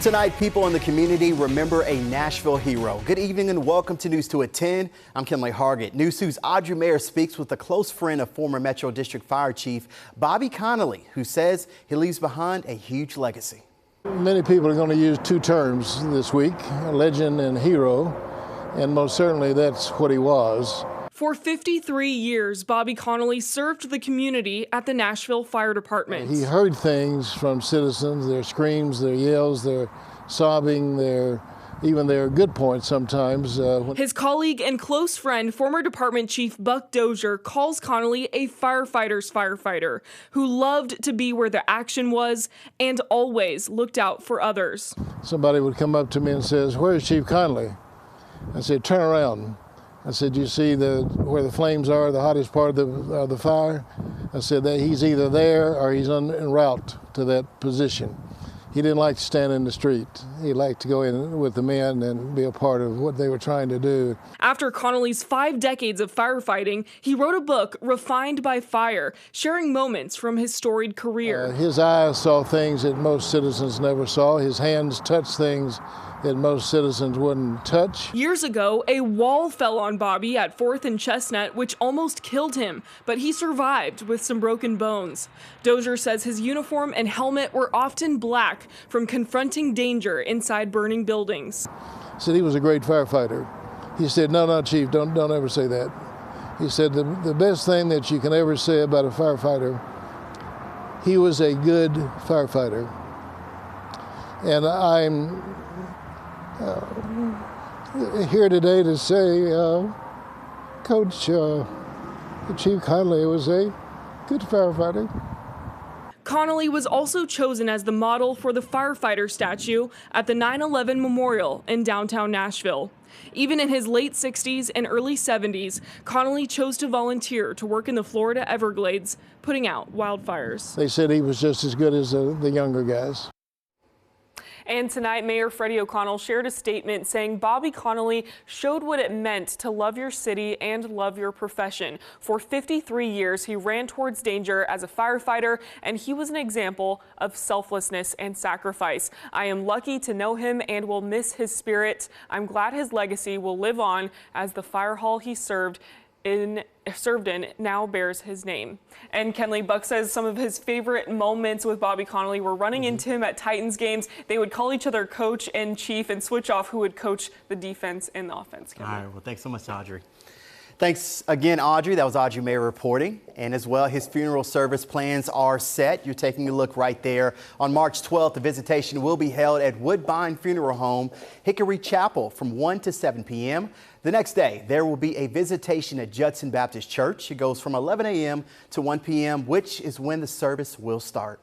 Tonight, people in the community remember a Nashville hero. Good evening and welcome to News 2 at 10. I'm Kenley Hargett. News 2's Audrey Mayer speaks with a close friend of former Metro District Fire Chief Bobby Connelly, who says he leaves behind a huge legacy. Many people are going to use two terms this week, legend and hero, and most certainly that's what he was. For 53 years, Bobby Connelly served the community at the Nashville Fire Department. He heard things from citizens, their screams, their yells, their sobbing, even their good points sometimes. His colleague and close friend, former Department Chief Buck Dozier, calls Connelly a firefighter's firefighter who loved to be where the action was and always looked out for others. Somebody would come up to me and says, "Where's Chief Connelly?" I said, "Turn around." I said, "You see where the flames are, the hottest part of the fire?" I said that he's either there or he's en route to that position. He didn't like to stand in the street. He liked to go in with the men and be a part of what they were trying to do. After Connelly's 5 decades of firefighting, he wrote a book, Refined by Fire, sharing moments from his storied career. His eyes saw things that most citizens never saw. His hands touched things that most citizens wouldn't touch. Years ago, a wall fell on Bobby at 4th and Chestnut, which almost killed him, but he survived with some broken bones. Dozier says his uniform and helmet were often black from confronting danger inside burning buildings. He said he was a great firefighter. He said, no, Chief, don't ever say that. He said the best thing that you can ever say about a firefighter, he was a good firefighter. And I'm here today to say, Coach Chief Connelly was a good firefighter. Connelly was also chosen as the model for the firefighter statue at the 9/11 Memorial in downtown Nashville. Even in his late 60s and early 70s, Connelly chose to volunteer to work in the Florida Everglades, putting out wildfires. They said he was just as good as the younger guys. And tonight, Mayor Freddie O'Connell shared a statement saying Bobby Connelly showed what it meant to love your city and love your profession. For 53 years, he ran towards danger as a firefighter, and he was an example of selflessness and sacrifice. I am lucky to know him and will miss his spirit. I'm glad his legacy will live on as the fire hall he served in now bears his name. And Kenley, Buck says some of his favorite moments with Bobby Connelly were running into him at Titans games. They would call each other coach and chief and switch off who would coach the defense and the offense. Kenley. All right, well, thanks so much, Audrey. Thanks again, Audrey. That was Audrey Mayer reporting. And as well, his funeral service plans are set. You're taking a look right there. On March 12th, the visitation will be held at Woodbine Funeral Home, Hickory Chapel from 1 to 7 p.m. The next day, there will be a visitation at Judson Baptist Church. It goes from 11 a.m. to 1 p.m., which is when the service will start.